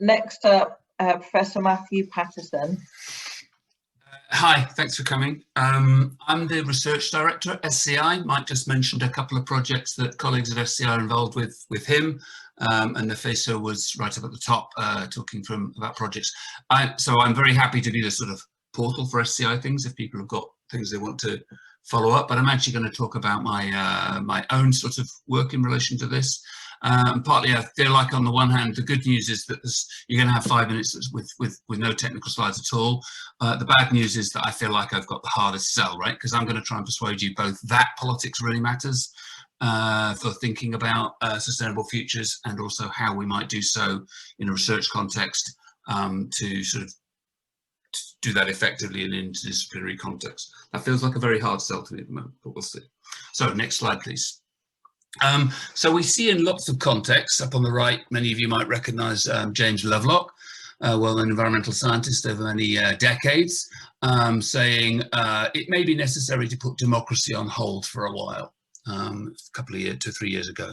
Next up, Professor Matthew Paterson. Hi, thanks for coming. I'm the research director at SCI. Mike just mentioned a couple of projects that colleagues at SCI are involved with him, and Nafisa was right up at the top talking about projects. So I'm very happy to be the sort of portal for SCI things if people have got things they want to follow up, but I'm actually going to talk about my own sort of work in relation to this. Partly I feel like on the one hand the good news is that you're going to have 5 minutes with no technical slides at all. The bad news is that I feel like I've got the hardest sell, right? Because I'm going to try and persuade you both that politics really matters for thinking about sustainable futures, and also how we might do so in a research context to sort of do that effectively in an interdisciplinary context. That feels like a very hard sell to me at the moment, but we'll see. So next slide, please. So we see in lots of contexts, up on the right, many of you might recognise James Lovelock, well, an environmental scientist over many decades, saying it may be necessary to put democracy on hold for a while. A couple of years, 2 or 3 years ago.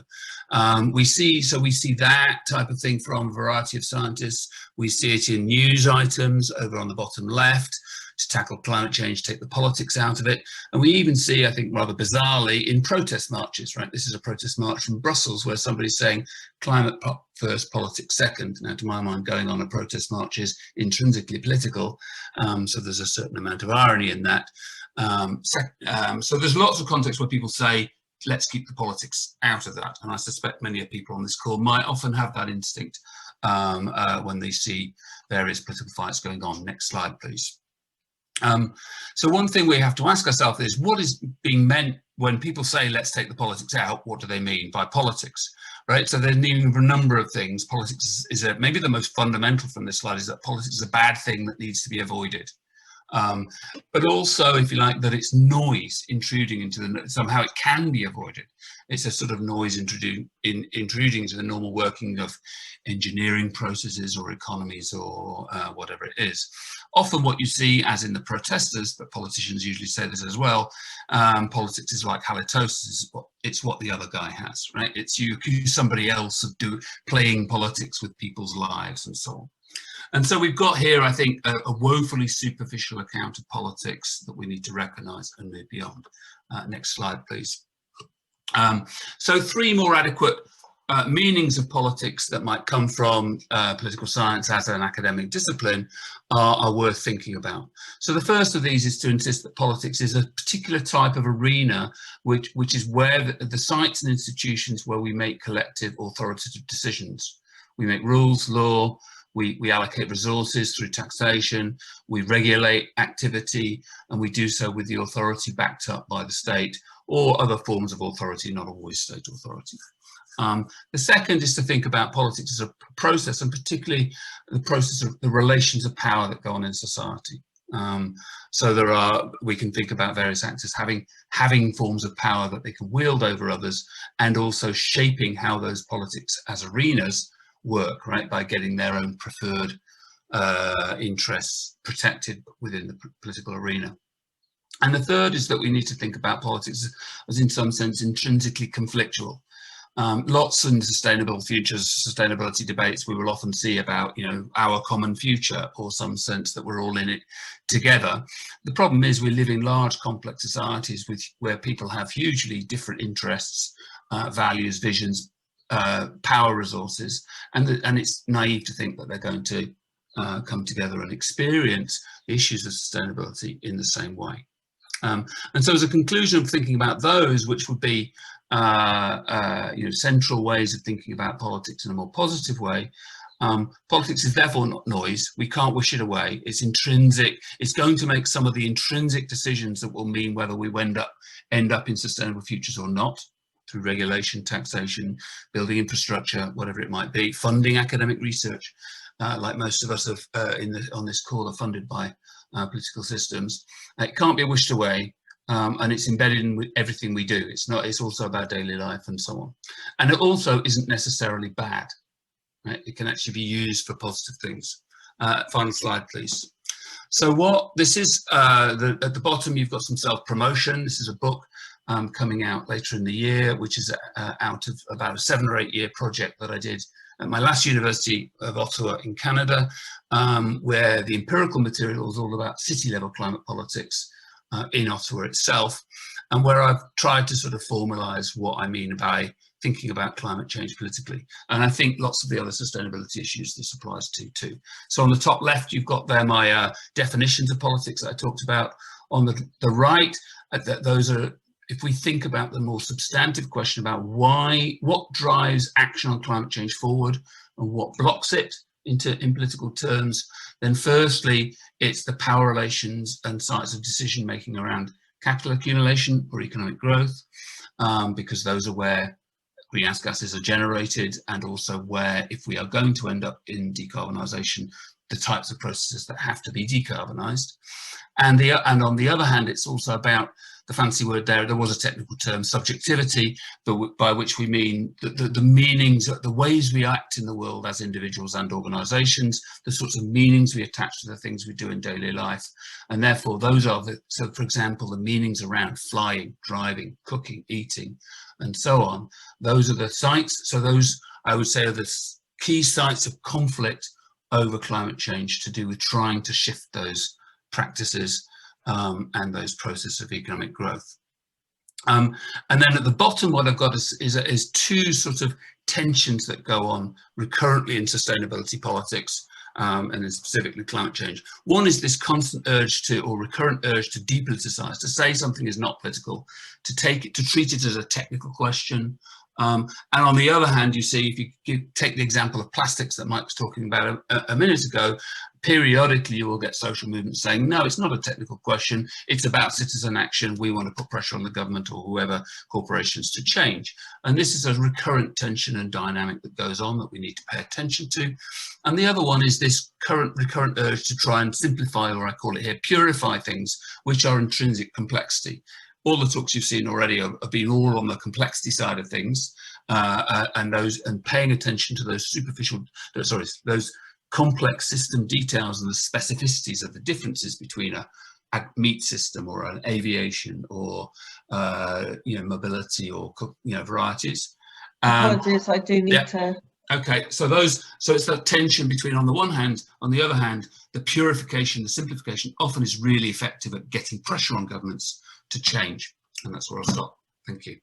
We see that type of thing from a variety of scientists. We see it in news items over on the bottom left. To tackle climate change, take the politics out of it. And we even see, I think rather bizarrely, in protest marches, right? This is a protest march from Brussels where somebody's saying climate first, politics second. Now, to my mind, going on a protest march is intrinsically political. So there's a certain amount of irony in that. So there's lots of contexts where people say, let's keep the politics out of that. And I suspect many of people on this call might often have that instinct when they see various political fights going on. Next slide, please. So one thing we have to ask ourselves is, what is being meant when people say let's take the politics out? What do they mean by politics, right? So they're meaning a number of things. Politics is maybe the most fundamental from this slide is that politics is a bad thing that needs to be avoided. But also, if you like, that it's noise intruding into somehow it can be avoided. It's a sort of noise intruding into the normal working of engineering processes or economies or whatever it is. Often what you see, as in the protesters, but politicians usually say this as well, politics is like halitosis. It's what the other guy has, right? It's you accuse somebody else of playing politics with people's lives and so on. And so we've got here, I think, a woefully superficial account of politics that we need to recognise and move beyond. Next slide, please. So 3 more adequate meanings of politics that might come from political science as an academic discipline are worth thinking about. So the first of these is to insist that politics is a particular type of arena which is where the sites and institutions where we make collective authoritative decisions. We make rules, law, we allocate resources through taxation, we regulate activity, and we do so with the authority backed up by the state or other forms of authority, not always state authority. The second is to think about politics as a process, and particularly the process of the relations of power that go on in society. So we can think about various actors having forms of power that they can wield over others, and also shaping how those politics as arenas work, right, by getting their own preferred interests protected within the political arena. And the third is that we need to think about politics as in some sense intrinsically conflictual. Lots in sustainable futures, sustainability debates, we will often see about, our common future, or some sense that we're all in it together. The problem is we live in large complex societies where people have hugely different interests, values, visions, power resources, and it's naive to think that they're going to come together and experience issues of sustainability in the same way. And so as a conclusion of thinking about those, which would be central ways of thinking about politics in a more positive way, politics is therefore not noise. We can't wish it away. It's intrinsic. It's going to make some of the intrinsic decisions that will mean whether we end up in sustainable futures or not, through regulation, taxation, building infrastructure, whatever it might be, funding academic research, like most of us on this call are funded by political systems. It can't be wished away, and it's embedded in everything we do. It's also about daily life and so on. And it also isn't necessarily bad, right? It can actually be used for positive things. Final slide, please. So what this is, at the bottom, you've got some self-promotion. This is a book coming out later in the year, which is out of about a 7 or 8 year project that I did at my last University of Ottawa in Canada, where the empirical material was all about city level climate politics in Ottawa itself, and where I've tried to sort of formalise what I mean by thinking about climate change politically. And I think lots of the other sustainability issues this applies to too. So on the top left, you've got there my definitions of politics that I talked about. On the right, those are, if we think about the more substantive question about what drives action on climate change forward and what blocks it in political terms, then firstly, it's the power relations and sites of decision making around capital accumulation or economic growth, because those are where greenhouse gases are generated, and also where, if we are going to end up in decarbonisation, the types of processes that have to be decarbonised. And on the other hand, it's also about the fancy word there was a technical term, subjectivity, by which we mean the meanings, the ways we act in the world as individuals and organisations, the sorts of meanings we attach to the things we do in daily life. And therefore those are so for example, the meanings around flying, driving, cooking, eating, and so on. Those are the sites. So those, I would say, are the key sites of conflict over climate change, to do with trying to shift those practices and those processes of economic growth. And then at the bottom, what I've got is two sort of tensions that go on recurrently in sustainability politics, and then specifically climate change. One is this constant urge to, or recurrent urge to depoliticize, to say something is not political, to treat it as a technical question. And on the other hand, you see, if you take the example of plastics that Mike was talking about a minute ago, periodically you will get social movements saying, no, it's not a technical question, it's about citizen action, we want to put pressure on the government or whoever, corporations, to change. And this is a recurrent tension and dynamic that goes on that we need to pay attention to. And the other one is this recurrent urge to try and simplify, or I call it here, purify things which are intrinsic complexity. All the talks you've seen already have been all on the complexity side of things, and paying attention to those those complex system details and the specificities of the differences between a meat system or an aviation or mobility or varieties. Apologies, I do need to. Okay, so it's that tension between, on the one hand, on the other hand, the purification, the simplification often is really effective at getting pressure on governments to change. And that's where I'll stop. Thank you.